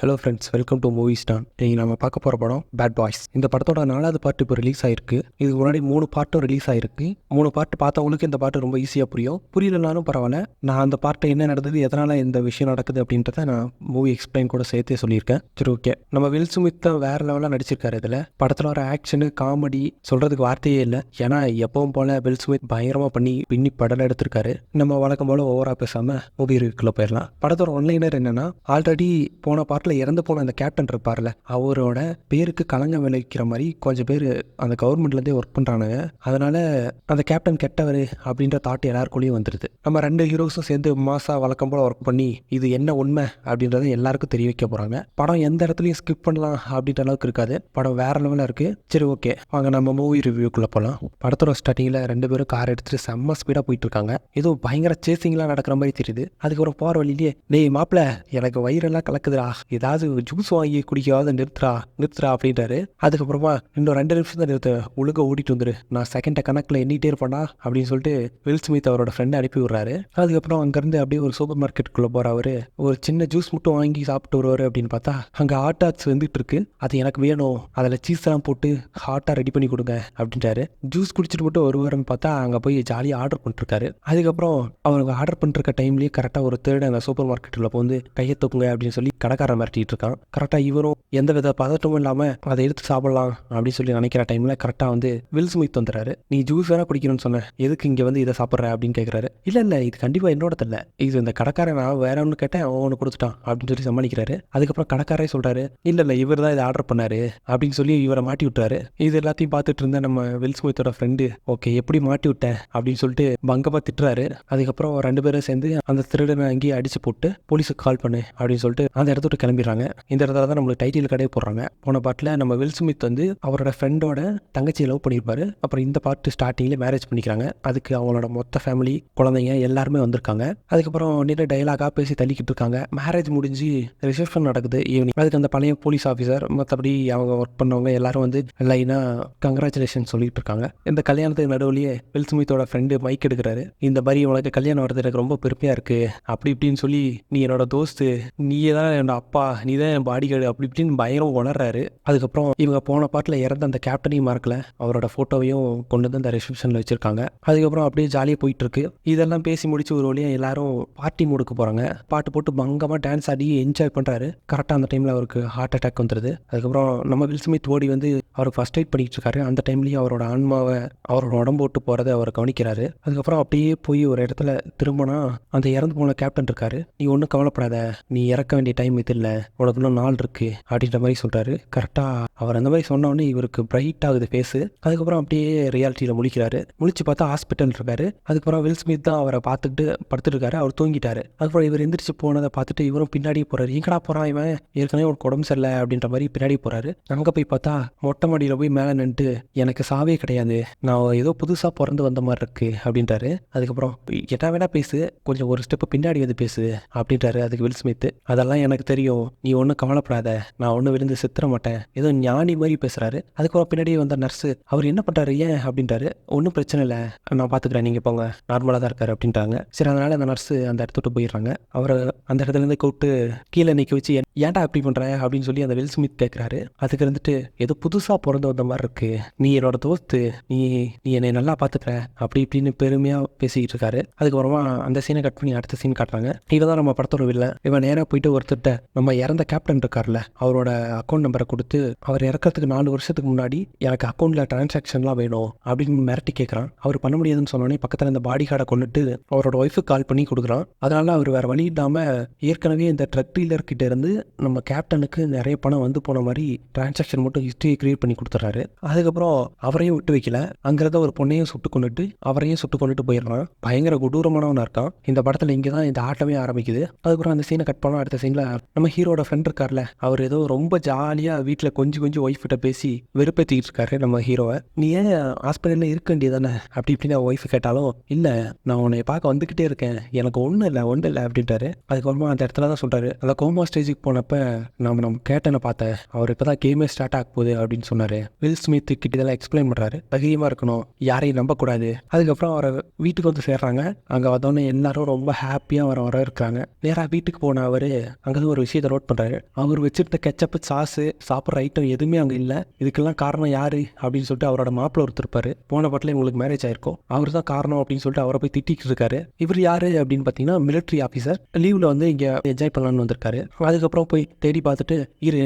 Hello friends, welcome to movie stan. இன்றைக்கி நம்ம பார்க்க போகிற படம் பேட் பாய்ஸ். இந்த படத்தோட 4வது பார்ட் இப்போ ரிலீஸ் ஆயிருக்கு. இதுக்கு முன்னாடி 3 பார்ட்டும் ரிலீஸ் ஆயிருக்கு. 3 பார்ட் பார்த்தவங்களுக்கு இந்த பாட்டு ரொம்ப ஈஸியாக புரியலனாலும் பரவாயில்ல. நான் அந்த பார்ட்டை என்ன நடந்தது, எதனால் இந்த விஷயம் நடக்குது அப்படின்றத நான் மூவி எக்ஸ்பிளைன் கூட சேர்த்தே சொல்லியிருக்கேன். சரி, ஓகே. நம்ம வில் ஸ்மித் தான் வேறு லெவலாக நடிச்சிருக்காரு. இதில் படத்தில் வர ஆக்ஷனு, காமெடி சொல்கிறதுக்கு வார்த்தையே இல்லை. ஏன்னா எப்பவும் போல் வில் ஸ்மித் பயங்கரமாக பின்னி படம் எடுத்திருக்காரு. நம்ம வழக்கம் போல் ஓவராக பேசாமல் மூவி ரிவ்யூக்குள்ளே போயிடலாம். படத்தோட ஒன்லைனர் என்னென்னா, ஆல்ரெடி போன பார்ட்டில் இறந்து போன அந்த கேப்டன் இருப்பார்ல, அவரோட பேருக்கு களங்கம் விளைவிக்கிற மாதிரி கொஞ்சம் பேர் அந்த கவர்மெண்ட்லேருந்தே ஒர்க் பண்ணுறானுங்க. அதனால் அந்த கேப்டன் கெட்டவர் அப்படின்ற தாட் எல்லாருக்குள்ளேயும் வந்துடுது. நம்ம 2 ஹீரோஸும் சேர்ந்து மாசா வழக்கம் போல் ஒர்க் பண்ணி இது என்ன உண்மை அப்படின்றத எல்லாருக்கும் தெரிய வைக்க போகிறாங்க. படம் எந்த இடத்துலையும் ஸ்கிப் பண்ணலாம் அப்படின்ற அளவுக்கு இருக்காது. படம் வேற லெவலில் இருக்குது. சரி, ஓகே, வாங்க நம்ம மூவி ரிவ்யூக்குள்ளே போகலாம். படத்தோட ஸ்டார்டிங்கில் 2 பேரும் கார் எடுத்துகிட்டு செம்ம ஸ்பீடாக போயிட்டு இருக்காங்க. ஏதோ பயங்கர சேசிங்லாம் நடக்கிற மாதிரி தெரியுது. அதுக்கப்புறம் போகிற வழியிலேயே, டேய் மாப்பிள்ள, எனக்கு வயிறெல்லாம் கலக்குதுடா, ஏதாவது ஜூஸ் வாங்கி குடிக்காத நிறுத்துறா அப்படின்றாரு. அதுக்கப்புறமா இன்னும் 2 நிமிஷம் தான் நிறுத்த, ஒழுங்க ஓடிட்டு வந்துரு, நான் செகண்டை கணக்கில் எண்ணிட்டே இருப்பேனா அப்படின்னு சொல்லிட்டு வில் ஸ்மித் அவரோட ஃப்ரெண்டை அனுப்பி விடுறாரு. அதுக்கப்புறம் அங்கேருந்து அப்படியே ஒரு சூப்பர் மார்க்கெட்டுக்குள்ளே போகிறவர் ஒரு சின்ன ஜூஸ் மட்டும் வாங்கி சாப்பிட்டு வருவார். அப்படின்னு பார்த்தா அங்கே ஹாட் டாக்ஸ் வந்துட்டு இருக்கு. அது எனக்கு வேணும், அதில் சீஸ்லாம் போட்டு ஹாட்டாக ரெடி பண்ணி கொடுங்க அப்படின்றாரு. ஜூஸ் குடிச்சிட்டு மட்டும் வருவாருன்னு பார்த்தா அங்கே போய் ஜாலியாக ஆர்டர் பண்ணிருக்காரு. அதுக்கப்புறம் அவருக்கு ஆர்டர் பண்ணிருக்க டைம்லேயே கரெக்டாக ஒரு தேர்டு அந்த சூப்பர் மார்க்கெட்டில் வந்து கையை தூக்குங்க அப்படின்னு சொல்லி கடைக்காரன் மிரட்டிட்டு இருக்கான். கரெக்டாக இவரும் எந்த வித பதட்டமும் இல்லாமல் அதை எடுத்து சாப்பிடலாம் அப்படின்னு சொல்லி நினைக்கிற டைமில் கரெக்டாக வந்து வில் ஸ்மித் வந்துறாரு. நீ ஜூஸ் வேணா குடிக்கணும்னு சொன்ன, எதுக்கு இங்கே வந்து இதை சாப்பிட்ற அப்படின்னு கேட்குறாரு. இல்லை, இது கண்டிப்பாக என்னோட தெரியல, இது இந்த கடைக்காரன் நான் வேற ஒன்று கேட்டேன், அவன் ஒன்று கொடுத்துட்டான் அப்படின்னு சொல்லி சமாளிக்கிறாரு. அதுக்கப்புறம் கடைக்காரே சொல்கிறாரு, இல்லை இவர் தான் இதை ஆர்டர் பண்ணாரு அப்படின்னு சொல்லி இவரை மாட்டி விட்டுறாரு. இது எல்லாத்தையும் பார்த்துட்டு இருந்த நம்ம வில் ஸ்மித்தோட ஃப்ரெண்டு, ஓகே எப்படி மாட்டி விட்டேன் அப்படின்னு சொல்லிட்டு பங்கமா திட்டுறாரு. அதுக்கப்புறம் 2 பேரும் சேர்ந்து அந்த திருடனை அங்கேயே அடிச்சு போட்டு போலீஸுக்கு கால் பண்ணு அப்படின்னு சொல்லிட்டு அந்த இடத்த விட்டு கிளம்பிடுறாங்க. இந்த இடத்துல தான் நம்மளுக்கு டைட்டில் கடையே போடுறாங்க. போன பாட்டில் நம்ம வில் ஸ்மித் வந்து அவரோட ஃப்ரெண்டோட தங்கச்சியை லவ் பண்ணியிருப்பாரு. அப்புறம் இந்த பார்ட் ஸ்டார்டிங்லேயே மேரேஜ் பண்ணிக்கிறாங்க. அதுக்கு அவங்களோட மொத்த ஃபேமிலி, குழந்தைங்க எல்லாருமே வந்திருக்காங்க. அதுக்கப்புறம் நிறைய டைலாகாக பேசி தள்ளிக்கிட்டு இருக்காங்க. மேரேஜ் முடிஞ்சு ரிசப்ஷன் நடக்குது ஈவினிங். அதுக்கு அந்த பழைய போலீஸ் ஆஃபீஸர், மற்றபடி அவங்க ஒர்க் பண்ணவங்க எல்லாரும் வந்து லைனாக கங்க்ராச்சுலேஷன் சொல்லிட்டு இருக்காங்க. இந்த கல்யாணத்துக்கு நடுவுலையே வில் ஸ்மித்தோட ஃப்ரெண்டு மைக் எடுக்கிறாரு. இந்த மாதிரி உனக்கு கல்யாணம் வரது எனக்கு ரொம்ப பெருமையாக இருக்கு அப்படி இப்படின்னு சொல்லி, நீ என்னோட தோஸ்து, நீயே தான் என்னோட அப்பா, நீ தான் என் பாடி கார்டு அப்படி இப்படின்னு பயங்கரம் உணர்றாரு. அதுக்கப்புறம் இவங்க போன பாட்டில் இறந்த அந்த கேப்டனையும் மறக்கல, அவரோட ஃபோட்டோவையும் கொண்டு வந்து அந்த ரிசப்ஷனில் வச்சிருக்காங்க. அதுக்கப்புறம் அப்படியே ஜாலியாக போயிட்டு இருக்கு. இதெல்லாம் பேசி முடிச்சு ஒரு வழியாக எல்லாரும் பார்ட்டி மூடுக்கு போகிறாங்க. பாட்டு போட்டு பங்கமாக டான்ஸ் ஆடி என்ஜாய் பண்ணுறாரு. கரெக்டாக அந்த டைமில் அவருக்கு ஹார்ட் அட்டாக் வந்துடுது. அதுக்கப்புறம் நம்ம வில் ஸ்மித் ஓடி வந்து அவருக்கு ஃபர்ஸ்ட் எய்ட் பண்ணிட்டு இருக்காரு. அந்த டைம்லேயும் அவரோட ஆன்மாவை அவரோட உடம்பு விட்டு போகிறத அவர் கவனிக்கிறாரு. அதுக்கப்புறம் அப்படியே போய் ஒரு இடத்துல திரும்பினா அந்த இறந்து போன கேப்டன் இருக்காரு. நீ ஒன்றும் கவலைப்படாத, நீ இறக்க வேண்டிய டைம் இது இல்லை, உனக்கு இன்னும் நாள் இருக்கு அப்படின்ற மாதிரி சொல்றாரு. கரெக்டாக அவர் அந்த மாதிரி சொன்னோடனே இவருக்கு பிரைட் ஆகுது ஃபேஸு. அதுக்கப்புறம் அப்படியே ரியாலிட்டியில் முழிக்கிறாரு. முழிச்சு பார்த்தா ஹாஸ்பிட்டல் இருக்காரு. அதுக்கப்புறம் வில் ஸ்மித் தான் அவரை பார்த்துக்கிட்டு படுத்துட்டு இருக்காரு. அவர் தூங்கிட்டாரு. அதுக்கப்புறம் இவர் எந்திரிச்சு போனதை பார்த்துட்டு இவரும் பின்னாடியே போறாரு. எங்கடா போறான் இவன், ஏற்கனவே ஒரு உடம்பு சரியில்லை அப்படின்ற மாதிரி பின்னாடி போறாரு. அங்கே போய் பார்த்தா மொட்டை மாடியில் போய் மேலே நின்றுட்டு, எனக்கு சாவே கிடையாது, நான் ஏதோ புதுசாக பிறந்து வந்த மாதிரி இருக்கு அப்படின்றாரு. அதுக்கப்புறம் என்ன வேணா பேசு, கொஞ்சம் ஒரு ஸ்டெப்பு பின்னாடி வந்து பேசு அப்படின்றாரு. அதுக்கு வில் ஸ்மித், அதெல்லாம் எனக்கு தெரியும், நீ ஒன்றும் கவலைப்படாத, நான் ஒன்றும் விழுந்து சித்திர மாட்டேன், ஏதோ ஞானி மாதிரி பேசுறாரு. அதுக்கப்புறம் பின்னாடியே வந்த நர்ஸு, அவர் என்ன பண்ணுறாரு ஏன் அப்படின்றாரு. ஒன்றும் பிரச்சனை இல்லை, நான் பார்த்துக்கிறேன், நீங்கள் போங்க, நார்மலாக தான் இருக்காரு அப்படின்றாங்க. சரி, அதனால அந்த நர்ஸு அந்த இடத்த விட்டு போயிடுறாங்க. அவரை அந்த இடத்துலேருந்து கூப்பிட்டு கீழே நிற்க வச்சு, ஏன்டா அப்படி பண்ணுற அப்படின்னு சொல்லி அந்த வில் ஸ்மித் கேட்குறாரு. அதுக்கு இருந்துட்டு, ஏதோ புதுசாக பிறந்து வந்த மாதிரி இருக்கு, நீ என்னோட தோஸ்து, நீ என்னை நல்லா பார்த்துக்கிற அப்படி இப்படின்னு பெருமையாக பேசிக்கிட்டு இருக்காரு. அதுக்கப்புறமா அந்த சீனை கட் பண்ணி அடுத்த சீன் காட்டுறாங்க. இவன் தான் நம்ம படத்தோட வில்ல. இவன் நேராக போயிட்டு ஒருத்தர்கிட்ட, நம்ம இறந்த கேப்டன் இருக்கார்ல, அவரோட அக்கௌண்ட் நம்பரை கொடுத்து, அவர் இறக்கிறதுக்கு 4 வருஷத்துக்கு முன்னாடி எனக்கு அக்கௌண்ட்டில் டிரான்சாக்ஷன்லாம் வேணும் அப்படின்னு மிரட்டி கேட்குறான். அவர் பண்ண முடியாதுன்னு சொன்னோடனே பக்கத்தில் இந்த பாடி கார்டை கொண்டுட்டு அவரோட ஒய்ஃபுக்கு கால் பண்ணி கொடுக்குறான். அதனால அவர் வேறு வழி இல்லாமல் ஏற்கனவே இந்த ட்ரக் டீலர்கிட்ட இருந்து நம்ம கேப்டனுக்கு நிறைய பணம் வந்து போன மாதிரி டிரான்சாக்ஷன் மட்டும் ஹிஸ்ட்ரியை கிரியேட் பண்ணி கொடுத்துறாரு. அதுக்கப்புறம் அவரையும் விட்டு வைக்கல, அங்கிறத ஒரு பொண்ணையும் சுட்டு கொண்டுட்டு அவரையும் சுட்டு கொண்டுட்டு போயிடுறான். பயங்கர கொடூரமானவனா இருக்கான். இந்த படத்தில் இங்கே தான் இந்த ஆட்டமே ஆரம்பிக்குது. அதுக்கப்புறம் அந்த சீனை கட் பண்ணோம். அடுத்த சீனில் நம்ம ஹீரோட ஃப்ரெண்ட் இருக்கார்ல, அவர் ஏதோ ரொம்ப ஜாலியாக வீட்டில் கொஞ்சம் ஒய்ஃப் கிட்ட பேசி வெறுப்பேற்றிக்கிட்டு இருக்காரு நம்ம ஹீரோவை. நீ ஏன் ஹாஸ்பிட்டலில் இருக்க வேண்டியது தானே அப்படி இப்படின்னு ஒய்ஃப் கேட்டாலும், இல்லை நான் உன்னை பார்க்க வந்துக்கிட்டே இருக்கேன், எனக்கு ஒன்றும் இல்லை அப்படின்ட்டாரு. அதுக்கப்புறமா அந்த இடத்துல தான் சொல்கிறாரு, அந்த கோமா ஸ்டேஜுக்கு போனப்போ நம்ம கேட்டனை பார்த்தேன், அவர் இப்போ தான் கேமே ஸ்டார்ட் ஆக போகுது அப்படின்னு சொன்னார். வில் ஸ்மித் கிட்ட இதெல்லாம் எக்ஸ்பிளைன் பண்ணுறாரு. தைரியமாக இருக்கணும், யாரையும் நம்பக்கூடாது. அதுக்கப்புறம் அவரை வீட்டுக்கு வந்து சேர்றாங்க. அங்கே வந்தோடனே எல்லாரும் ரொம்ப ஹாப்பியாக வர இருக்காங்க. நேராக வீட்டுக்கு போன அவர் அங்கே ஒரு விஷயத்தை விஷயத்தை நோட் பண்ணுறாரு. அவர் வச்சிருந்த கெச்சப்பு, சாஸு, சாப்பிட்ற ஐட்டம் எதுவுமே அங்கே இல்லை. இதுக்கெல்லாம் காரணம் யார் அப்படின்னு சொல்லிட்டு அவரோட மாப்பிள்ள ஒருத்தர் இருப்பார். போன பாட்டில் உங்களுக்கு மேரேஜ் ஆயிருக்கும், அவர் தான் காரணம் அப்படின்னு சொல்லிட்டு அவரை போய் திட்டிட்டு இருக்காரு. இவர் யார் அப்படின்னு பார்த்தீங்கன்னா மிலிட்ரி ஆஃபீஸர். லீவில் வந்து இங்கே என்ஜாய் பண்ணலான்னு வந்திருக்காரு. அதுக்கப்புறம் போய் தேடி பார்த்துட்டு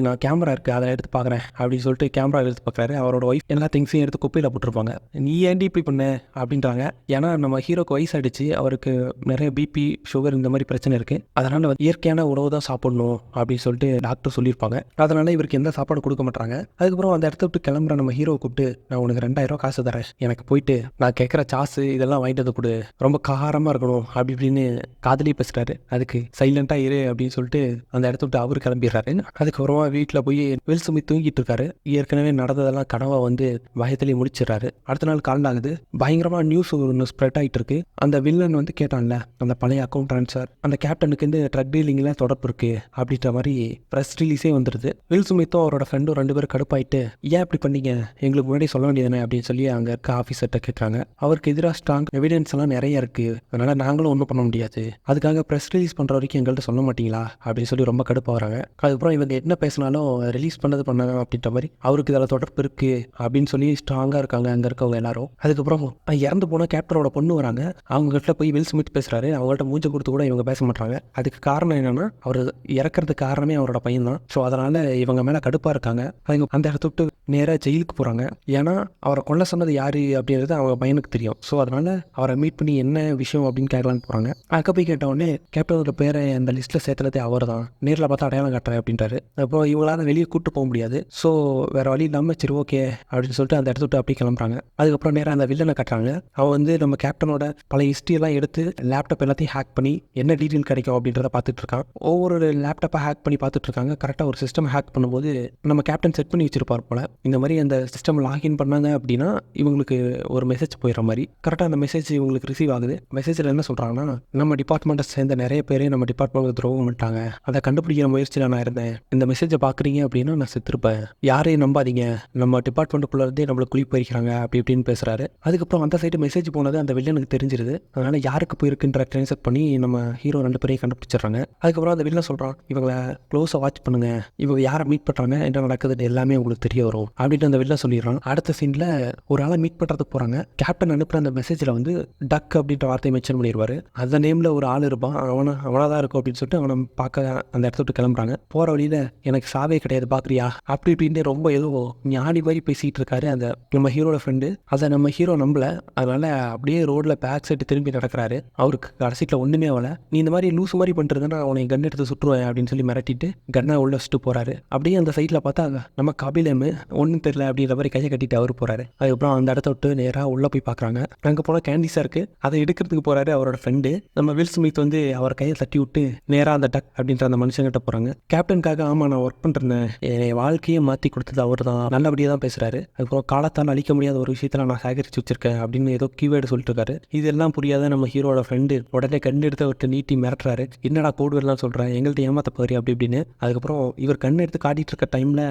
நான் கேமரா இருக்குது அதை எடுத்து பார்க்குறேன் அப்படின்னு சொல்லிட்டு கேமரா எடுத்து பார்க்குறாரு. அவரோட ஒய்ஃப் எல்லா திங்ஸையும் எடுத்து குப்பையில் போட்டிருப்பாங்க. நீ ஏன்டி இப்படி பண்ண அப்படின்றாங்க. ஏன்னா நம்ம ஹீரோக்கு வயசாகிடுச்சு, அவருக்கு நிறைய பிபி, சுகர் இந்த மாதிரி பிரச்சனை இருக்குது. அதனால் இயற்கையான உணவு தான் சாப்பிடணும் அப்படின்னு சொல்லிட்டு டாக்டர் சொல்லியிருப்பாங்க. அதனால் இவருக்கு எந்த சாப்பாடு கொடுக்க மாட்டாங்க. அதுக்கப்புறம் அந்த இடத்த விட்டு கிளம்புற நம்ம ஹீரோவை கூப்பிட்டு, நான் உனக்கு 2000 காசு தரேன், எனக்கு போயிட்டு நான் கேட்குற சாஸு இதெல்லாம் வாங்கிட்டு வந்து கொடு, ரொம்ப காரமாக இருக்கணும் அப்படி இப்படின்னு காதலி பேசுகிறாரு. அதுக்கு சைலண்ட்டாக இரு அப்படின்னு சொல்லிட்டு அந்த இடத்த விட்டு அவர் கிளம்பிடுறாரு. அதுக்கப்புறமா வீட்டில் போய் வில் ஸ்மித் தூங்கிட்டு இருக்காரு. ஏற்கனவே நடந்ததெல்லாம் கனவை வந்து பயத்திலேயே முடிச்சிடறாரு. அடுத்த நாள் கால் ஆகுது. பயங்கரமாக நியூஸ் ஒன்று ஸ்ப்ரெட் ஆகிட்டு இருக்கு. அந்த வில்லன் வந்து கேட்டான்ல, அந்த பழைய அக்கௌண்ட் ட்ரான்ஸ்ஃபர், அந்த கேப்டனுக்கு இந்த ட்ரக் டீலிங்ல தொடர்பு இருக்கு அப்படின்ற மாதிரி ப்ரெஸ் ரிலீஸே வந்துடுது. வில் ஸ்மித்தும் அவரோட ஃப்ரெண்டும் 2 பேரும் கடுப்பாயிட்டு, ஏன் இப்படி பண்ணீங்க, எங்களுக்கு முன்னாடி சொல்ல வேண்டியதானே அப்படின்னு சொல்லி அங்கே இருக்க ஆஃபீஸர்கிட்ட கேட்குறாங்க. அவருக்கு எதிராக ஸ்ட்ராங் எவிடன்ஸ் எல்லாம் நிறைய இருக்கு, அதனால நாங்களும் ஒன்றும் பண்ண முடியாது, அதுக்காக ப்ரெஸ் ரிலீஸ் பண்ணுற வரைக்கும் எங்கள்கிட்ட சொல்ல மாட்டீங்களா அப்படின்னு சொல்லி ரொம்ப கடுப்பாக வராங்க. அதுக்கப்புறம் இவங்க என்ன பேசினாலும் ரிலீஸ் பண்ணாங்க அப்படின்ற மாதிரி அவருக்கு இதில் தொடர்பு இருக்கு அப்படின்னு சொல்லி ஸ்ட்ராங்காக இருக்காங்க அங்கே இருக்கவங்க எல்லாரும். அதுக்கப்புறம் இறந்து போன கேப்டனோட பொண்ணு வராங்க. அவங்ககிட்ட போய் வில் ஸ்மித் பேசுறாரு. அவங்கள்ட்ட மூஞ்ச கொடுத்து கூட இவங்க பேச மாட்டாங்க. அதுக்கு காரணம் என்னன்னா, அவர் இறக்கிறதுக்கு காரணமே அவரோட பையன் தான். ஸோ அதனால இவங்க மேலே கடுப்பாக இருக்காங்க. அவங்க அந்த இடத்த விட்டு நேராக ஜெயிலுக்கு போகிறாங்க. ஏன்னா அவரை கொல்ல சொன்னது யாரு அப்படின்றது அவங்க பையனுக்கு தெரியும். ஸோ அதனால அவரை மீட் பண்ணி என்ன விஷயம் அப்படின்னு கேட்கலான்னு போகிறாங்க. அங்கே போய் கேட்ட உடனே கேப்டனோட பேரை அந்த லிஸ்ட்டில் சேர்த்துனதே அவர் தான், நேரில் பார்த்தா அடையாளம் காட்டுறேன் அப்படின்றாரு. அப்புறம் இவங்களால வெளியே கூப்பிட்டு போக முடியாது. ஸோ வேறு வழி இல்லாமல் சரி ஓகே அப்படின்னு சொல்லிட்டு அந்த இடத்த விட்டு அப்படியே கிளம்புறாங்க. அதுக்கப்புறம் நேராக அந்த வில்லனை கட்டுறாங்க. அவன் வந்து நம்ம கேப்டனோட பழைய ஹிஸ்ட்ரியெல்லாம் எடுத்து லேப்டாப் எல்லாத்தையும் ஹேக் பண்ணி என்ன டீட்டெயில் கிடைக்கும் அப்படின்றத பார்த்துட்டு இருக்கான். ஒவ்வொரு லேப்டாப்பை ஹேக் பண்ணி பார்த்துட்டு இருக்காங்க. கரெக்டாக ஒரு சிஸ்டம் ஹேக் பண்ணும்போது நம்ம கேப்டன் செட் பண்ணி வச்சிருப்பார் போல. இந்த மாதிரி அந்த சிஸ்டம் லாகின் பண்ணாங்க அப்படின்னா இவங்களுக்கு ஒரு மெசேஜ் போயிடுற மாதிரி. கரெக்டாக அந்த மெசேஜ் இவங்களுக்கு ரிசீவ் ஆகுது. மெசேஜில் என்ன சொல்கிறாங்கன்னா, நம்ம டிபார்ட்மெண்ட்டை சேர்ந்த நிறைய பேர் நம்ம டிபார்ட்மெண்ட்டுக்கு துரோகம் பண்ணிட்டாங்க, அதை கண்டுபிடிக்கிற முயற்சியில் நான் இருந்தேன். இந்த மெசேஜை பார்க்குறீங்க அப்படின்னா நான் செத்துருப்பேன், யாரையும் நம்பாதீங்க, நம்ம டிபார்ட்மெண்ட்டுக்குள்ளே இருந்தே நம்மளை குழி போயிருக்கிறாங்க அப்படி இப்படின்னு பேசுகிறாரு. அதுக்கப்புறம் அந்த சைடு மெசேஜ் போனது அந்த வில்லனுக்கு தெரிஞ்சிருது. அதனால் யாருக்கு போயிருக்குன்ற ட்ரான்ஸ்ஃபர் பண்ணி நம்ம ஹீரோ 2 பேரையும் கண்டுபிடிச்சிடுறாங்க. அதுக்கப்புறம் அந்த வில்லன் சொல்கிறான், இவங்களை க்ளோஸாக வாட்ச் பண்ணுங்க, இவங்க யாரை மீட் பண்ணுறாங்க, என்ன நடக்குதுன்னு எல்லாமே உங்களுக்கு தெரிய வரும் அப்படின்ட்டு அந்த வில்லன் சொல்லிடுறான். அடுத்த சீனில் ஒரு ஆளை மீட் பண்ணுறதுக்கு போகிறாங்க. கேப்டன் அனுப்புகிற அந்த மெசேஜில் வந்து டக் அப்படின்ற வார்த்தையை மென்ஷன் பண்ணிடுவார். அந்த நேமில் ஒரு ஆள் இருப்பான், அவனாக தான் இருக்கும் அப்படின்னு சொல்லிட்டு அவனை பார்க்க அந்த இடத்த விட்டு கிளம்புறாங்க. போகிற வழியில் எனக்கு சாவே கிடையாது பார்க்குறியா அப்படி இப்படின்னு ரொம்ப ஏதோ ஞானி மாதிரி பேசிகிட்டு இருக்காரு அந்த நம்ம ஹீரோட ஃப்ரெண்டு. அதை நம்ம ஹீரோ நம்பல. அதனால அப்படியே ரோட்டில் பேக் சைடு திரும்பி நடக்கிறாரு. அவருக்கு கடைசியில் ஒன்றுமே ஆகலை. நீ இந்த மாதிரி லூஸ் மாதிரி பண்ணுறதுன்னா அவனை கன் எடுத்து சுட்டுருவேன் அப்படின்னு சொல்லி மிரட்டிட்டு கன்னை உள்ள வச்சுட்டு போகிறாரு. அப்படியே அந்த சைட்டில் பார்த்தா நம்ம கபிலேமு ஒன்றும் தெரியல அப்படின்ற மாதிரி கையை கட்டிட்டு அவர் போகிறாரு. அதுக்கப்புறம் அந்த இடத்த விட்டு நேராக உள்ளே போய் பார்க்குறாங்க. அங்கே போனால் கேண்டிஸாக இருக்குது. அதை எடுக்கிறதுக்கு போகிறாரு அவரோட ஃப்ரெண்டு. நம்ம வில் ஸ்மித் வந்து அவர் கையை தட்டி விட்டு நேராக அந்த டக் அப்படின்ற அந்த மனுஷங்கிட்ட போகிறாங்க. கேப்டனுக்காக ஆமாம் நான் ஒர்க் பண்ணுறேன், என் வாழ்க்கையை மாற்றி கொடுத்தது அவர் தான், நல்லபடியாக தான் பேசுகிறாரு. அதுக்கப்புறம் காலத்தால் அழிக்க முடியாத ஒரு விஷயத்தில் நான் சேகரித்து வச்சிருக்கேன் அப்படின்னு ஏதோ கீவேர்டு சொல்லிட்டு இருக்காரு. இதெல்லாம் புரியாத நம்ம ஹீரோட ஃப்ரெண்டு உடனே கண் எடுத்து அவர்கிட்ட நீட்டி மிரட்டுறாரு. என்னடா கோடுவெல்லாம் சொல்கிறேன், எங்கள்கிட்ட ஏமாத்த போறி அப்படி இப்படின்னு. அதுக்கப்புறம் இவர் கண் எடுத்து காட்டிட்டு இருக்க டைமில்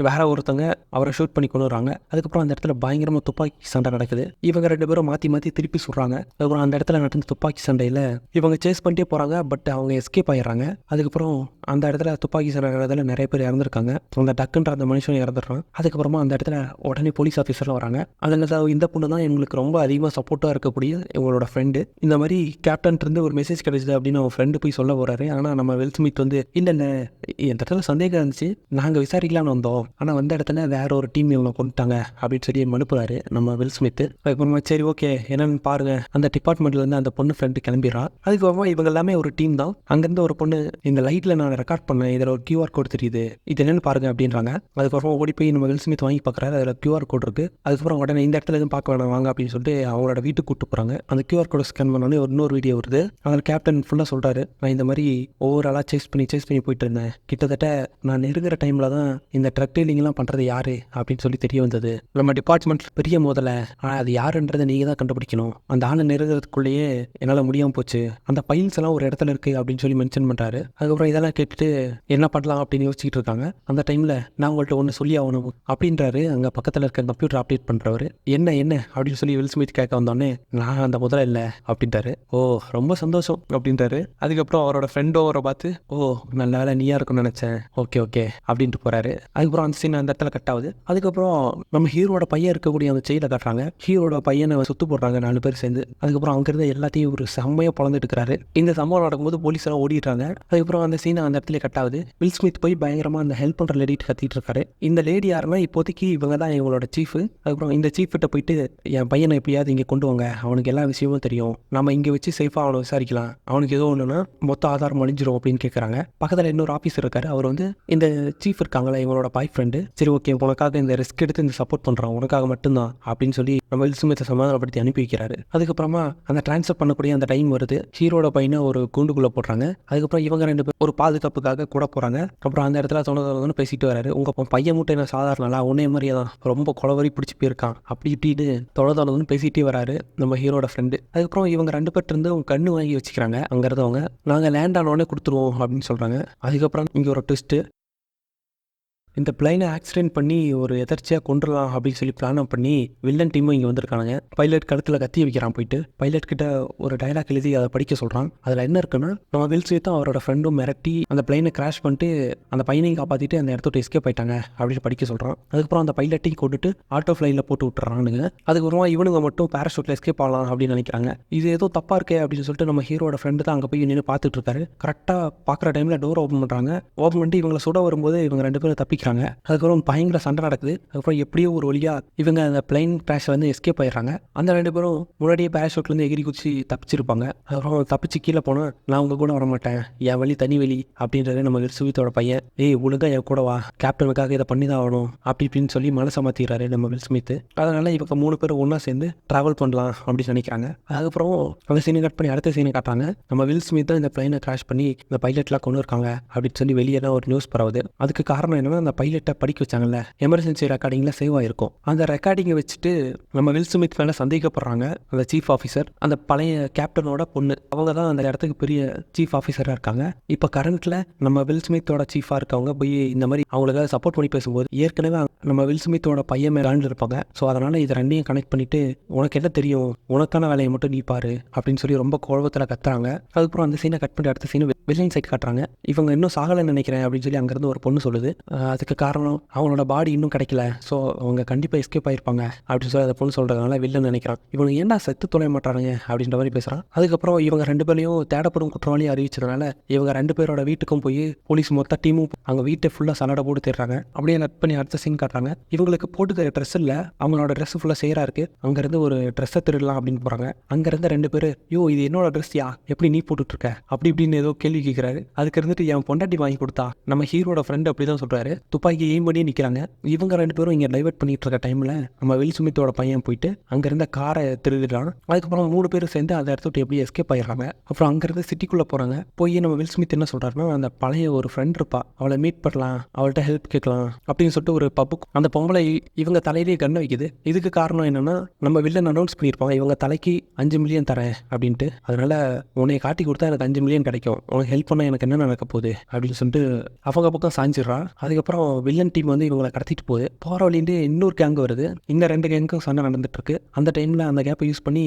வேற ஒருத்தவங்க அவரை ஷூட் பண்ணி கொண்டு வராங்க. அதுக்கப்புறம் அந்த இடத்துல பயங்கரமாக துப்பாக்கி சண்டை நடக்குது. இவங்க 2 பேரும் மாற்றி மாற்றி திருப்பி சொல்கிறாங்க. அதுக்கப்புறம் அந்த இடத்துல நடந்த துப்பாக்கி சண்டையில் இவங்க சேஸ் பண்ணிட்டே போகிறாங்க. பட் அவங்க எஸ்கேப் ஆயிடுறாங்க. அதுக்கப்புறம் அந்த இடத்துல துப்பாக்கி சண்டை நடக்கிறதுல நிறைய பேர் இறந்துருக்காங்க. அந்த டக்குன்ற அந்த மனுஷன் இறந்துடுறான். அதுக்கப்புறமா அந்த இடத்துல உடனே போலீஸ் ஆஃபீஸர்லாம் வராங்க. அதில் இந்த பொண்ணு தான் எங்களுக்கு ரொம்ப அதிகமாக சப்போர்ட்டாக இருக்கக்கூடிய இவங்களோட ஃப்ரெண்டு. இந்த மாதிரி கேப்டன் இருந்து ஒரு மெசேஜ் கிடைச்சிது அப்படின்னு அவங்க ஃப்ரெண்டு போய் சொல்ல போகிறாரு. ஆனால் நம்ம வில் ஸ்மித் வந்து இல்லை இந்த இடத்துல சந்தேகம் இருந்துச்சு, நாங்கள் விசாரிக்கலான்னு வந்தோம், ஆனால் வந்த இடத்துல வேற ஒரு டீம் இவங்க கொண்டுட்டாங்க அப்படின்னு சொல்லி மனுப்புறாரு நம்ம வில் ஸ்மித். அதுக்கப்புறமா சரி ஓகே என்னன்னு பாருங்க, அந்த டிபார்ட்மெண்ட்லேருந்து அந்த பொண்ணு ஃப்ரெண்டு கிளம்பிடுறான். அதுக்கப்புறமா இவங்க எல்லாமே ஒரு டீம் தான். அங்கேருந்து ஒரு பொண்ணு, இந்த லைட்டில் நான் ரெக்கார்ட் பண்ணேன், இதில் ஒரு QR கோட் தெரியுது, இது என்னென்னு பாருங்க அப்படின்றாங்க. அதுக்கப்புறம் ஓடி போய் நம்ம வில் ஸ்மித் வாங்கி பார்க்குறாரு. அதில் QR கோட் இருக்குது. அதுக்கப்புறம் உடனே இந்த இடத்துல எதுவும் பார்க்க வேணாம் வாங்க அப்படின்னு சொல்லிட்டு அவங்களோட வீட்டுக்கு கூப்பிட்டு போகிறாங்க. அந்த QR கோடை ஸ்கேன் பண்ணோன்னே இன்னொரு வீடியோ வருது. அதில் கேப்டன் ஃபுல்லாக சொல்கிறாரு, நான் இந்த மாதிரி ஒவ்வொரு ஆளாக சேஸ் பண்ணி போயிட்டு இருந்தேன். கிட்டத்தட்ட நான் நெருங்குற டைமில் தான் இந்த ட்ரக் டீலிங்லாம் பண்ணுறது யார் அப்படின்னு சொல்லி தெரிய வந்தது. நம்ம டிபார்ட்மெண்ட் பெரிய முதல்ல, ஆனால் அது யாருன்றதை நீங்கள் தான் கண்டுபிடிக்கணும். அந்த ஆளை நெருங்குறதுக்குள்ளேயே என்னால் முடியாமல் போச்சு. அந்த ஃபைல்ஸ் எல்லாம் ஒரு இடத்துல இருக்குது அப்படின்னு சொல்லி மென்ஷன் பண்ணுறாரு. அதுக்கப்புறம் இதெல்லாம் கேட்டுட்டு என்ன பண்ணலாம் அப்படின்னு யோசிச்சுட்டு இருக்காங்க. அந்த டைமில் நான் உங்கள்கிட்ட ஒன்று சொல்லி ஆகணும் அப்படின்றாரு அங்கே பக்கத்தில் இருக்க கம்ப்யூட்டர் அப்டேட் பண்ணுறவர். என்ன அப்படின்னு சொல்லி வில் ஸ்மித் கேட்க வந்தோடனே நான் அந்த முதல்ல இல்லை அப்படின்ட்டாரு. ஓ ரொம்ப சந்தோஷம் அப்படின்றாரு. அதுக்கப்புறம் அவரோட ஃப்ரெண்டோ அவரை பார்த்து, ஓ நல்ல நல்ல வேலை நீயா இருக்கும்னு நினச்சேன், ஓகே ஓகே அப்படின்ட்டு போகிறாரு. அதுக்கப்புறம் அந்த சீன் அந்த இடத்துல கட் ஆகுது. அதுக்கப்புறம் நம்ம ஹீரோட பையன் இருக்கக்கூடிய அந்த செயலை காட்டுறாங்க. ஹீரோட பையனை சுத்து போடுறாங்க 4 பேர் சேர்ந்து. அதுக்கப்புறம் அங்கே இருந்த எல்லாத்தையும் ஒரு செம்மையாக பொழந்துட்டு இருக்கிறாரு. இந்த சம்பவம் நடக்கும்போது போலீஸ் எல்லாம் ஓடிடுறாங்க. அதுக்கப்புறம் அந்த சீனை அந்த இடத்துல கட் ஆகுது. வில் ஸ்மித் போய் பயங்கரமாக அந்த ஹெல்ப் பண்ணுற லேடிட்டு கத்திட்டு இருக்காரு. இந்த லேடி யாருன்னா இப்போதைக்கு இவங்க தான் இவங்களோட சீஃப். அதுக்கப்புறம் இந்த சீஃப் கிட்ட போயிட்டு என் பையனை எப்படியாவது இங்கே கொண்டு வாங்க, அவனுக்கு எல்லா விஷயமும் தெரியும், நம்ம இங்கே வச்சு சேஃபாக அவனை விசாரிக்கலாம், அவனுக்கு ஏதோ ஒன்றுனா மொத்த ஆதாரம் அழிஞ்சிரும் அப்படின்னு கேட்குறாங்க. பக்கத்தில் இன்னொரு ஆஃபீஸர் இருக்காரு. அவர் வந்து இந்த சீஃப் இருக்காங்களா இவங்களோட பாய் ஃப்ரெண்டு, சரி ஓகே உனக்காக இந்த ரிஸ்க் எடுத்து இந்த சப்போர்ட் பண்ணுறான், உனக்காக மட்டும்தான் அப்படின்னு சொல்லி நம்ம வில் ஸ்மித்தை சமாதானப்படுத்தி அனுப்பி வைக்கிறாரு. அதுக்கப்புறமா அந்த ட்ரான்ஸ்ஃபர் பண்ணக்கூடிய அந்த டைம் வருது. ஹீரோட பையனை ஒரு கூண்டுக்குள்ளே போடுறாங்க. அதுக்கப்புறம் இவங்க 2 பேர் ஒரு பாதுகாப்புக்காக கூட போகிறாங்க. அப்புறம் அந்த இடத்துல தொண பேசிட்டு வராரு. உங்கள் பையன் மட்டும் என்ன சாதாரணலா, உன்னே மாதிரியே தான் ரொம்ப கொலவரி பிடிச்சி போயிருக்கான் அப்படி இப்படின்னு தொண பேசிகிட்டே வராரு நம்ம ஹீரோட ஃப்ரெண்டு. அதுக்கப்புறம் இவங்க 2 பேர்ட்டு இருந்து கண்ணு வாங்கி வச்சுக்கிறாங்க. அங்கே இருந்தவங்க நாங்கள் லேண்ட் ஆனோடனே கொடுத்துருவோம் அப்படின்னு சொல்கிறாங்க. அதுக்கப்புறம் இங்கே ஒரு ட்விஸ்ட்டு, இந்த பிளைனை ஆக்சிடென்ட் பண்ணி ஒரு எதர்ச்சியாக கொண்டுடலாம் அப்படின்னு சொல்லி பிளான் பண்ணி வில்லன் டீமும் இங்கே வந்திருக்காங்க. பைலட் கழுத்தில் கத்தி வைக்கிறான். போயிட்டு பைலட் கிட்ட ஒரு டைலாக் எழுதி அதை படிக்க சொல்கிறான். அதில் என்ன இருக்குன்னா, நம்ம வில் ஸ்மித்தும் அவரோட ஃப்ரெண்டும் மிரட்டி அந்த பிளைனை கிராஷ் பண்ணிட்டு அந்த பையனையும் காப்பாற்றிட்டு அந்த இடத்த எஸ்கேப் ஆயிட்டாங்க அப்படின்னு படிக்க சொல்கிறான். அதுக்கப்புறம் அந்த பைலட்டையும் கொண்டுட்டு ஆட்டோ ஃப்ளைனில் போட்டு விட்டுறானுங்க. அதுக்கப்புறமா இவனுங்க மட்டும் பேராஷூட்டில் எஸ்கேப் ஆகலாம் அப்படின்னு நினைக்கிறாங்க. இது ஏதோ தப்பாக இருக்கே அப்படின்னு சொல்லிட்டு நம்ம ஹீரோட ஃப்ரெண்டு தான் அங்கே போய் நின்று பார்த்துட்டு இருக்காரு. கரெக்டாக பார்க்குற டைமில் டோர் ஓப்பன் பண்ணுறாங்க. ஓப்பன் பண்ணிட்டு இவங்களை சுட வரும்போது இவங்க 2 பேரும் தப்பிக்கிறாங்க. அதுக்கப்புறம் பயங்கர சண்டை நடக்குது. அதுக்கப்புறம் எப்படியோ ஒரு வழியா இவங்க அந்த பிளைன் கிராஷ்ல வந்து எஸ்கேப் ஆயிடுறாங்க. அந்த 2 பேரும் முன்னாடியே பேராஷூட்லேருந்து எகிரி குச்சி தப்பிச்சிருப்பாங்க. அதுக்கப்புறம் தப்பிச்சு கீழே போனால் நான் உங்க கூட வர மாட்டேன், என் வழி தனி வழி அப்படின்றது நம்ம சுவித்தோட பையன். ஒழுங்கா என் கூட வா, கேப்டனுக்காக இதை பண்ணி தான் ஆகணும் அப்படி இப்படின்னு சொல்லி மனசை மாற்றிடுறாரு நம்ம வில் ஸ்மித். அதனால இவங்க 3 பேரும் ஒன்றா சேர்ந்து ட்ராவல் பண்ணலாம் அப்படின்னு நினைக்கிறாங்க. அதுக்கப்புறம் அந்த சீனை கட் பண்ணி அடுத்த சீனை காட்டுறாங்க. நம்ம வில் ஸ்மித் தான் இந்த பிளைனை கிராஷ் பண்ணி இந்த பைலட்லாம் கொண்டு இருக்காங்க அப்படின்னு சொல்லி வெளியே தான் ஒரு நியூஸ் பரவுது. அதுக்கு காரணம் என்னன்னா, அந்த பைலட்டை படிக்க வச்சாங்கல்ல, எமர்ஜென்சி ரெக்கார்டிங்கில் சேவ் ஆகிருக்கும். அந்த ரெக்கார்டிங்கை வச்சுட்டு நம்ம வில் ஸ்மித் மேலே சந்தேகப்படுறாங்க அந்த சீஃப் ஆஃபீஸர். அந்த பழைய கேப்டனோட பொண்ணு, அவங்க தான் அந்த இடத்துக்கு பெரிய சீஃப் ஆஃபீஸராக இருக்காங்க. இப்போ கரண்ட்டில் நம்ம வில் ஸ்மித்தோட சீஃபாக இருக்கவங்க போய் இந்த மாதிரி அவங்களுக்காக சப்போர்ட் பண்ணி பேசும்போது ஏற்கனவே நம்ம வில் ஸ்மித்தோட பையன் மேலே இருப்பாங்க. ஸோ அதனால் இதை 2ஐயும் கனெக்ட் பண்ணிவிட்டு உனக்கு என்ன தெரியும், உனக்கான வேலையை மட்டும் நீ பாரு அப்படின்னு சொல்லி ரொம்ப கோபத்தில் கத்துறாங்க. அதுக்கப்புறம் அந்த சீனை கட் பண்ணி அடுத்த சீனை வில்லன் சைட் காட்டுறாங்க. இவங்க இன்னும் சாகலைன்னு நினைக்கிறேன் அப்படின்னு சொல்லி அங்கேருந்து ஒரு பொண்ணு சொல்லுது. அதுக்கு காரணம் அவங்களோட பாடி இன்னும் கிடைக்கல, ஸோ அவங்க கண்டிப்பாக எஸ்கேப் ஆயிருப்பாங்க அப்படின்னு சொல்லி அந்த பொண்ணு சொல்கிறதுனால வில்லன் நினைக்கிறான். இவங்க ஏன்டா செத்து தொலைய மாட்டானுங்க அப்படின்ற மாதிரி பேசுகிறான். அதுக்கப்புறம் இவங்க 2 பேரையும் தேடப்படும் குற்றவாளி அறிவிச்சதுனால இவங்க 2 பேரோட வீட்டுக்கும் போய் போலீஸ் மொத்த டீமும் அங்கே வீட்டை ஃபுல்லாக சலடை போட்டு தேடுறாங்க. அப்படியே நட் பண்ணி அடுத்த சீன் காட்டுறாங்க. இவங்களுக்கு போட்டுக்கிற ட்ரெஸ் இல்லை, அவங்களோட ட்ரெஸ் ஃபுல்லாக சேராக இருக்குது. அங்கேருந்து ஒரு ட்ரெஸ்ஸை திருடலாம் அப்படின்னு போகிறாங்க. அங்கேருந்து 2 பேர் இது என்னோட ட்ரெஸ்யா, எப்படி நீ போட்டுட்ருக்க அப்படி இப்படின்னு ஏதோ கேள்வி கேட்குறாரு. அதுக்கு இருந்துட்டு என் பொண்டாட்டி வாங்கி கொடுத்தா நம்ம ஹீரோட ஃப்ரெண்ட் அப்படி தான் சொல்கிறாரு. துப்பாக்கி எய்ம் பண்ணி நிற்கிறாங்க. இவங்க 2 பேரும் இங்கே டைவர்ட் பண்ணிட்டு இருக்க டைமில் நம்ம வில் ஸ்மித்தோட பையன் போயிட்டு அங்கேருந்த காரை திருடுறான். அதுக்கப்புறம் 3 பேரும் சேர்ந்து அந்த இடத்த விட்டு எப்படி எஸ்கேப் ஆயிடுறாங்க. அப்புறம் அங்கேருந்து சிட்டிக்குள்ளே போகிறாங்க. போய் நம்ம வில் ஸ்மித் என்ன சொல்கிறாருன்னா, அந்த பழைய ஒரு ஃப்ரெண்ட் இருப்பா, அவளை மீட் பண்ணலாம், அவள்கிட்ட ஹெல்ப் கேட்கலாம் அப்படின்னு சொல்லிட்டு ஒரு பப்புக்கு அந்த பொம்பளை இவங்க தலையிலேயே கண்ணை வைக்குது. இதுக்கு காரணம் என்னன்னா, நம்ம வில்லன் அனௌன்ஸ் பண்ணியிருப்பாங்க இவங்க தலைக்கு 5 மில்லியன் தரேன் அப்படின்ட்டு. அதனால உன்னை காட்டி கொடுத்தா எனக்கு 5 மில்லியன் கிடைக்கும், உனக்கு ஹெல்ப் பண்ண எனக்கு என்ன நடக்க போகுது அப்படின்னு சொல்லிட்டு அவங்க பக்கம் சாஞ்சிடுறான். அதுக்கப்புறம் வில்லன் டீம் வந்து இவங்களை கடத்திட்டு போகுது. போகிற வழியிட்டு இன்னொரு கேங் வருது. இந்த 2 கேங்கும் சண்டை நடந்துட்டு இருக்கு. அந்த டைமில் அந்த கேப்பை யூஸ் பண்ணி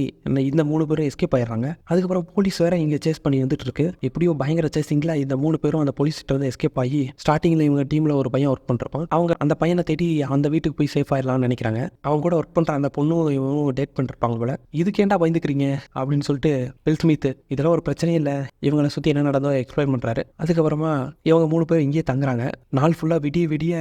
இந்த 3 பேரும் எஸ்கேப் ஆயிடுறாங்க. அதுக்கப்புறம் போலீஸ் வேற இங்கே சேஸ் பண்ணி வந்துட்டு இருக்கு. எப்படியோ பயங்கர சேசிங்கில் இந்த 3 பேரும் அந்த போலீஸ் கிட்ட வந்து எஸ்கேப் ஆகி ஸ்டார்டிங்கில் இவங்க டீமில் ஒரு பையன் ஒர்க் பண்ணிருப்பான். அவங்க அந்த பையனை தேடி அந்த வீட்டுக்கு போய் சேஃப் ஆயிடலாம்னு நினைக்கிறாங்க. அவங்க கூட ஒர்க் பண்ணுற அந்த பொண்ணும் இவனும் டேட் பண்ணிருப்பாங்க போல. இதுக்கேண்டா பயந்துக்கிறீங்க அப்படின்னு சொல்லிட்டு வில் ஸ்மித் இதெல்லாம் ஒரு பிரச்சனையே இல்லை, இவங்களை சுற்றி என்ன நடந்தோ எக்ஸ்பிளைன் பண்ணுறாரு. அதுக்கப்புறமா இவங்க 3 பேர் இங்கேயே தங்குறாங்க. நாள் ஃபுல்லாக விடிய விடிய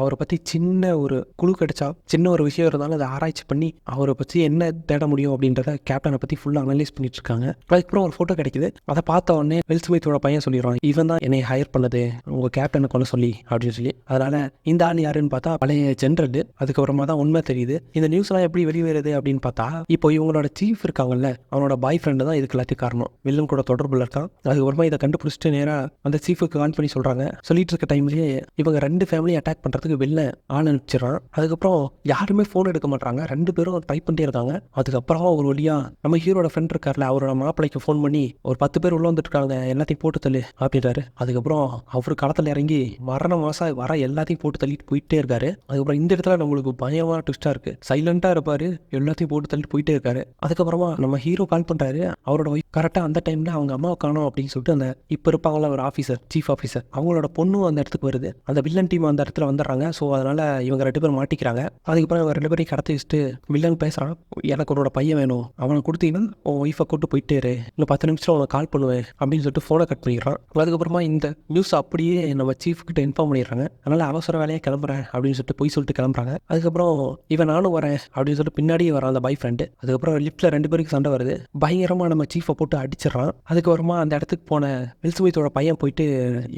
அவரை பற்றி சின்ன ஒரு குழு கிடைச்சா, சின்ன ஒரு விஷயம் இருந்தாலும் அதை ஆராய்ச்சி பண்ணி அவரை பற்றி என்ன தேட முடியும் அப்படின்றத கேப்டனை பற்றி ஃபுல்லாக அனலைஸ் பண்ணிட்டு இருக்காங்க. அதுக்கப்புறம் ஒரு ஃபோட்டோ கிடைக்குது. அதை பார்த்த உடனே வில் ஸ்மித்தோட பையன் சொல்லிடுவான், இவன் தான் என்னை ஹையர் பண்ணது உங்கள் கேப்டனை கொண்டு சொல்லி அப்படின்னு சொல்லி. அதனால இந்த ஆள் யாருன்னு பார்த்தா பழைய ஜென்ரல். அதுக்கப்புறமா தான் உண்மை தெரியுது. இந்த நியூஸ்லாம் எப்படி வெளிவருது அப்படின்னு பார்த்தா, இப்போ இவங்களோட சீஃப் இருக்காங்கல்ல, அவனோட பாய் ஃப்ரெண்டு தான் இதுக்கு எல்லாத்துக்கும் காரணம். வில்லன் கூட தொடர்புல இருக்கான். அதுக்கப்புறமா இதை கண்டுபிடிச்சிட்டு நேராக அந்த சீஃபுக்கு கால் பண்ணி சொல்கிறாங்க. சொல்லிட்டு இருக்க டைம்லேயே இவங்க 2 ஃபேமிலியை அட்டாக் பண்ணுறதுக்கு வெளில ஆள் அனுப்பிச்சிடறான். அதுக்கப்புறம் யாருமே ஃபோன் எடுக்க மாட்டாங்க. 2 பேரும் ட்ரை பண்ணிட்டே இருக்காங்க. அதுக்கப்புறம் ஒரு வழியா நம்ம ஹீரோட ஃப்ரெண்ட் இருக்கார்ல, அவரோட மாப்பிளைக்கு ஃபோன் பண்ணி ஒரு 10 பேர் உள்ள வந்துட்டு இருக்காங்க, எல்லாத்தையும் போட்டு தள்ளு அப்படின்றாரு. அதுக்கப்புறம் அவர் களத்தில் இறங்கி மரண மாசம் வர எல்லாத்தையும் போட்டு தள்ளிட்டு போயிட்டே இருக்காரு. அதுக்கப்புறம் இந்த இடத்துல நம்மளுக்கு பயமான ட்விஸ்டா இருக்கு. சைலண்டா இருப்பாரு, எல்லாத்தையும் போட்டு தள்ளிட்டு போயிட்டே இருக்காரு. அதுக்கப்புறமா நம்ம ஹீரோ கால் பண்றாரு. அவரோட ஒய்ஃப் கரெக்டா அந்த டைம்ல அவங்க அம்மாவை காணோம் அப்படின்னு சொல்லிட்டு அந்த இப்போ இருப்பாங்களா ஒரு ஆஃபீஸர், சீஃப் ஆஃபீஸர், அவங்களோட பொண்ணும் அந்த இடத்துக்கு வருது. அந்த வில்லன் டீம் அந்த இடத்துல வந்துடுறாங்க. ஸோ அதனால் இவங்க 2 பேரும் மாட்டிக்கிறாங்க. அதுக்கப்புறம் இவங்க 2 பேரையும் கடத்தி வச்சுட்டு வில்லன் பேசுகிறான், எனக்கு உன்னோட பையன் வேணும், அவனை கொடுத்தீங்கன்னா உன் ஒய்ஃபை கூட்டு போயிட்டே இரு, இன்னும் 10 நிமிஷம் உனக்கு கால் பண்ணுவேன் அப்படின்னு சொல்லிட்டு ஃபோனை கட் பண்ணிடுறான். அதுக்கப்புறமா இந்த நியூஸ் அப்படியே நம்ம சீஃப் கிட்ட இன்ஃபார்ம் பண்ணிடுறாங்க. அதனால் அவசர வேலையை கிளம்புறேன் அப்படின்னு சொல்லிட்டு போய் சொல்லிட்டு கிளம்புறாங்க. அதுக்கப்புறம் இவன் நானும் வரேன் அப்படின்னு சொல்லிட்டு பின்னாடியே வரான் அந்த பாய் ஃப்ரெண்டு. அதுக்கப்புறம் லிஃப்ட்டில் 2 பேருக்கு சண்டை வருது. பயங்கரமாக நம்ம சீஃபை போட்டு அடிச்சிடறான். அதுக்கப்புறமா அந்த இடத்துக்கு போன வில் ஸ்மித்தோட பையன் போயிட்டு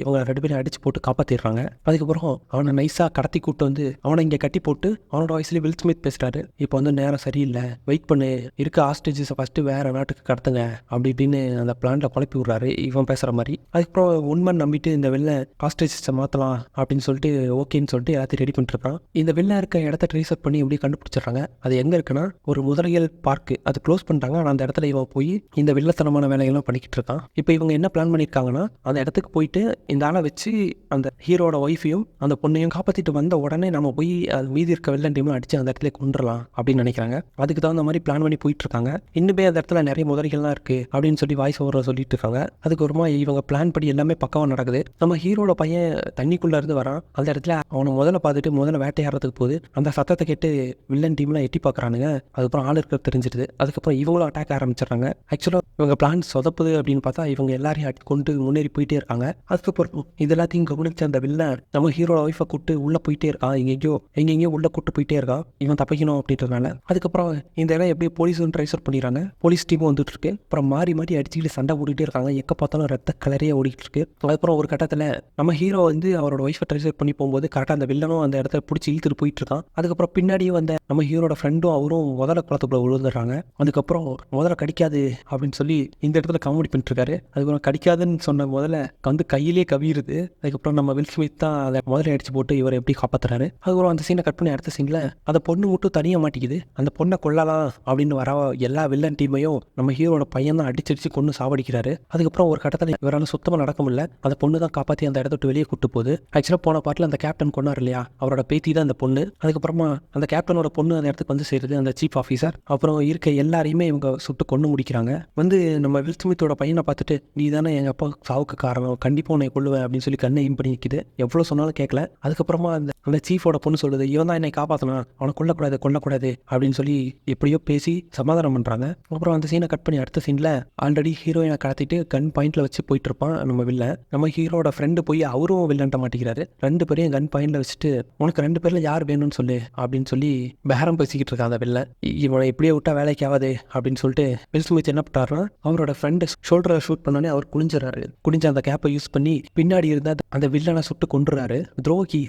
இவங்க 2 பேரும் அடிச்சு போட்டு காப்பாற்றிடுறாங்க. அதுக்கப்புறம் அவனை நைஸாக கடத்தி கூட்டு வந்து அவனை இங்கே கட்டி போட்டு அவனோட வயசுலேயே வில் ஸ்மித் பேசுகிறாரு, இப்போ வந்து நேரம் சரியில்லை, வெயிட் பண்ணு, இருக்க ஹாஸ்டேஜஸை ஃபஸ்ட்டு வேறு நாட்டுக்கு கடத்துங்க அப்படி இப்படின்னு அந்த பிளான்ல குழப்பி விட்றாரு இவன் பேசுகிற மாதிரி. அதுக்கப்புறம் உண்மை நம்பிட்டு இந்த வெளில ஹாஸ்டேஜஸை மாற்றலாம் அப்படின்னு சொல்லிட்டு ஓகேன்னு சொல்லிட்டு எல்லாத்தையும் ரெடி பண்ணிட்டுருக்கான். இந்த வெளில இருக்க இடத்த ட்ரேசர் பண்ணி எப்படி கண்டுபிடிச்சிடுறாங்க. அது எங்கே இருக்குன்னா ஒரு முதலைகள் பார்க்கு, அது க்ளோஸ் பண்ணிட்டாங்க. ஆனால் அந்த இடத்துல இவன் போய் இந்த வில்லத்தனமான வேலைகள்லாம் பண்ணிக்கிட்டு இருக்கான். இப்போ இவங்க என்ன பிளான் பண்ணியிருக்காங்கன்னா அந்த இடத்துக்கு போயிட்டு இந்த ஆளை வச்சு அந்த ஹீரோட ஒய்ஃபையும் அந்த பொண்ணையும் காப்பாற்றிட்டு வந்த உடனே நம்ம போய் அது மீதி இருக்க வில்லன் டீம்லாம் அடிச்சு அந்த இடத்துல கொண்டுடலாம் அப்படின்னு நினைக்கிறாங்க. அதுக்கு தகுந்த மாதிரி பிளான் பண்ணி போயிட்டு இருக்காங்க. இன்னுமே அந்த இடத்துல நிறைய முதலைகள்லாம் இருக்கு அப்படின்னு சொல்லி வாய்ஸ் ஓவர சொல்லிட்டு இருக்காங்க. அதுக்கப்புறமா இவங்க பிளான் படி எல்லாமே பக்கமாக நடக்குது. நம்ம ஹீரோட பையன் தண்ணிக்குள்ள இருந்து வரான். அந்த இடத்துல அவனை முதல்ல பார்த்துட்டு முதல்ல வேட்டையாடுறதுக்கு போகுது. அந்த சத்தத்தை கேட்டு வில்லன் டீம்லாம் எட்டி பார்க்குறானுங்க. அதுக்கப்புறம் ஆள் இருக்கிறது தெரிஞ்சிருது. அதுக்கப்புறம் இவங்களும் அட்டாக் ஆரம்பிச்சிடுறாங்க. ஆக்சுவலாக இவங்க பிளான் சொதப்புது அப்படின்னு பார்த்தா இவங்க எல்லாரையும் கொண்டு முன்னேறி போயிட்டே இருக்காங்க. அதுக்கப்புறம் இது எல்லாத்தையும் கவனிச்ச அந்த வில்லன் நம்ம ஹீரோட ஒய்ஃபை கூட்டு உள்ளே போயிட்டே இருக்கான். எங்கெங்கேயோ உள்ள கூட்டு போயிட்டே இருக்கான் இவன் தப்பிக்கணும் அப்படின்றதுனால. அதுக்கப்புறம் இந்த இடம் எப்படி போலீஸும் ட்ரைசர் பண்ணிடுறாங்க. போலீஸ் டீமும் வந்துட்டு இருக்கு. அப்புறம் மாறி மாறி அடிச்சுக்கிட்டு சண்டை போட்டுக்கிட்டே இருக்காங்க. எக்க பார்த்தாலும் ரத்த கலரையே ஓடிட்டு இருக்கு. அதுக்கப்புறம் ஒரு கட்டத்தில் நம்ம ஹீரோ வந்து அவரோட ஒய்ஃபை ட்ரைசர் பண்ணி போகும்போது கரெக்டாக அந்த வில்லனும் அந்த இடத்த பிடிச்சி இழுத்துட்டு போயிட்டு இருக்கான். அதுக்கப்புறம் பின்னாடியே வந்த நம்ம ஹீரோட ஃப்ரெண்டும் அவரும் முதல்ல குளத்துக்குள்ள விழுந்துடுறாங்க. அதுக்கப்புறம் முதல்ல கடிக்காது அப்படின்னு சொல்லி இந்த இடத்துல காமெடி பண்ணிட்டு இருக்காரு. அதுக்கப்புறம் கடிக்காதுன்னு சொன்ன முதல்ல வந்து கையிலேயே கவியிருது. அதுக்கப்புறம் நம்ம வில் ஸ்மித் தான் அதை முதல்ல அடிச்சு போட்டு இவரை எப்படி காப்பாற்றுறாரு. அதுக்கப்புறம் அந்த சீனை கட் பண்ணி அடுத்த சீனில் அந்த பொண்ணு மட்டும் தனியாக மாட்டிக்குது. அந்த பொண்ணை கொல்லலாம் அப்படின்னு வர எல்லா வில்லன் டீமையும் நம்ம ஹீரோட பையன் தான் அடிச்சு கொண்டு சாவடிக்கிறாரு. அதுக்கப்புறம் ஒரு கட்டத்தில் இவரால் சுத்தமாக நடக்க முடியல. அந்த பொண்ணு தான் காப்பாற்றி அந்த இடத்த விட்டு வெளியே கூட்டு போகுது. ஆக்சுவலாக போன பாட்டில் அந்த கேப்டன் கொண்டார் இல்லையா, அவரோட பேத்தி தான் அந்த பொண்ணு. அதுக்கப்புறமா அந்த கேப்டனோட பொண்ணு அந்த இடத்துக்கு வந்து சேருது, அந்த சீஃப் ஆஃபீஸர். அப்புறம் இருக்க எல்லாரையுமே இவங்க சுட்டு கொண்டு முடிக்கிறாங்க. வந்து நம்ம வில் ஸ்மித்தோட பையனை பார்த்துட்டு நீ தானே எங்கள் அப்பா சாவுக்கு காரணம், கண்டிப்பாக உன்னை கொள்ளுவேன் அப்படின்னு சொல்லி கண்ணை இம் பண்ணி நிற்கிது. எவ்வளோ சொன்னாலும் கேட்கல. அதுக்கப்புறமா அந்த சீஃபோட பொண்ணு சொல்லுது, இவன் தான் என்னை காப்பாற்றணும், அவனை கொல்லக்கூடாது அப்படின்னு சொல்லி எப்படியோ பேசி சமாதானம் பண்ணுறாங்க. அப்புறம் அந்த சீனை கட் பண்ணி அடுத்த சீனில் ஆல்ரெடி ஹீரோயினை கடத்திட்டு கன் பாயிண்ட்ல வச்சு போயிட்டு இருப்பான் நம்ம வில்லன். நம்ம ஹீரோட ஃப்ரெண்டு போய் அவரும் வில்லன்ட்ட மாட்டிக்கிறாரு. 2 பேரையும் கன் பாயிண்ட்ல வச்சுட்டு உனக்கு 2 பேர்ல யார் வேணும்னு சொல்லு அப்படின்னு சொல்லி பேரம் பேசிக்கிட்டு இருக்கான் அந்த வில்லன். இவனை இப்படியே விட்டா வேலைக்கு ஆகாது அப்படின்னு சொல்லிட்டு வில் ஸ்மித் என்ன பண்ணுறாருன்னா அவரோட ஃப்ரெண்டு ஷோல்டரை ஷூட் பண்ணோடனே அவர் குனிஞ்ச அந்த கேப்பை யூஸ் பண்ணி பின்னாடி இருந்தா அந்த வில்லனை சுட்டு கொண்டுறாரு. துரோகி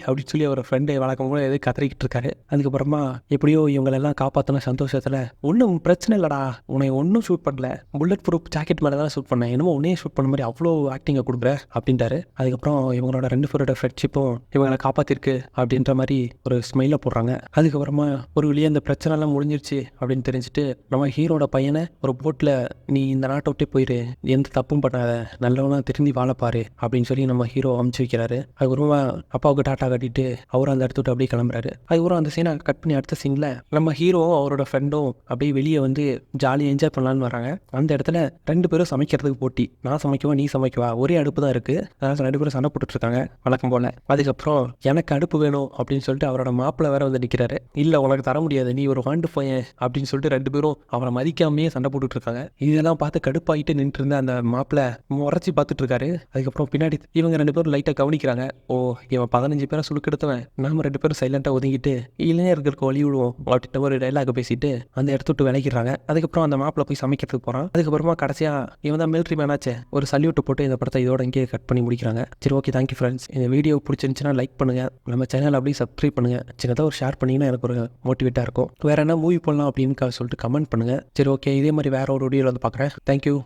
அப்படின்னு சொல்லி அவர் ஃப்ரெண்டு வழக்கம் கூட எது கதறிக்கிட்டு இருக்காரு. அதுக்கப்புறமா எப்படியோ இவங்களெல்லாம் காப்பாற்றின சந்தோஷத்தில் ஒன்றும் பிரச்சனை இல்லடா, உன்னை ஒன்றும் ஷூட் பண்ணல, புல்லட் ப்ரூஃப் ஜாக்கெட் மேலே தான் ஷூட் பண்ணேன், என்னமோ உன்னையே ஷூட் பண்ண மாதிரி அவ்வளோ ஆக்டிங்கை கொடுக்குற அப்படின்ட்டாரு. அதுக்கப்புறம் இவங்களோட 2 பேரோட ஃப்ரெண்ட்ஷிப்பும் இவங்களை காப்பாற்றிருக்கு அப்படின்ற மாதிரி ஒரு ஸ்மைலை போடுறாங்க. அதுக்கப்புறமா ஒரு வழியாக இந்த பிரச்சனைலாம் முடிஞ்சிருச்சு அப்படின்னு தெரிஞ்சுட்டு நம்ம ஹீரோட பையனை ஒரு போட்டில் நீ இந்த நாட்டை விட்டே போயிரு, எந்த தப்பும் பண்ணாத, நல்லவனா திரும்பி வாழப்பாரு அப்படின்னு சொல்லி நம்ம ஹீரோ அமுச்சு வைக்கிறாரு. அதுக்கப்புறமா அப்பாவுக்கு டாட்டா கட்டிட்டு அவரும் அந்த இடத்துட்டு அப்படியே கிளம்புறாரு. அதுக்கப்புறம் அந்த சீனை கட் பண்ணி அடுத்த சீனில் நம்ம ஹீரோவும் அவரோட ஃப்ரெண்டும் அப்படியே வெளியே வந்து ஜாலியாக என்ஜாய் பண்ணலான்னு வராங்க. அந்த இடத்துல 2 பேரும் சமைக்கிறதுக்கு போட்டி, நான் சமைக்கவா நீ சமைக்கவா, ஒரே அடுப்பு தான் இருக்குது, அதனால் 2 பேரும் சண்டை போட்டுட்டு இருக்காங்க வழக்கம் போல். அதுக்கப்புறம் எனக்கு அடுப்பு வேணும் அப்படின்னு சொல்லிட்டு அவரோட மாப்பிள்ளை வேற வந்து நிற்கிறாரு. இல்லை உனக்கு தர முடியாது, நீ ஒரு வாண்டு போயேன் அப்படின்னு சொல்லிட்டு 2 பேரும் அவரை மதிக்காமையே சண்டை போட்டுட்டு இருக்காங்க. இதெல்லாம் பார்த்து கடுப்பாயிட்டு நின்று இருந்த அந்த மாப்பிள்ளை முறைச்சி பார்த்துட்டு இருக்காரு. அதுக்கப்புறம் பின்னாடி இவங்க 2 பேரும் லைட்டாக கவனிக்கிறாங்க. ஓ இவன் 15 பேரை சுழுக்கெடுத்தவன், நாம 2 பேரும் சைலண்டாக ஒதுங்கிட்டு இளைஞர்களுக்கு வழி விடுவோம் அப்படின்ற ஒரு டைலாக் பேசிட்டு அந்த இடத்த விட்டு விளைக்கிறாங்க. அதுக்கப்புறம் அந்த மாப்பிள்ளை போய் சமைக்கிறதுக்கு போகிறான். அதுக்கப்புறமா கடைசியாக இவன் தான் மிலிட்ரி மேனாச்சே ஒரு சல்யூட் போட்டு இந்த படத்தை இதோட இங்கே கட் பண்ணி முடிக்கிறாங்க. சரி ஓகே, தேங்க்யூ ஃப்ரெண்ட்ஸ். இந்த வீடியோ பிடிச்சிருந்துச்சுன்னா லைக் பண்ணுங்கள், நம்ம சேனல் அப்படியே சப்ஸ்கிரைப் பண்ணுங்கள், சின்னதாக ஒரு ஷேர் பண்ணிங்கன்னா எனக்கு ஒரு மோட்டிவேட்டாக இருக்கும். வேறு என்ன மூவி போடலாம் அப்படின்னு சொல்லிட்டு கமெண்ட் பண்ணுங்கள். சரி ஓகே, இதே மாதிரி வேற ஒரு வீடியோவில் வந்து பார்க்குறேன். தேங்க்யூ.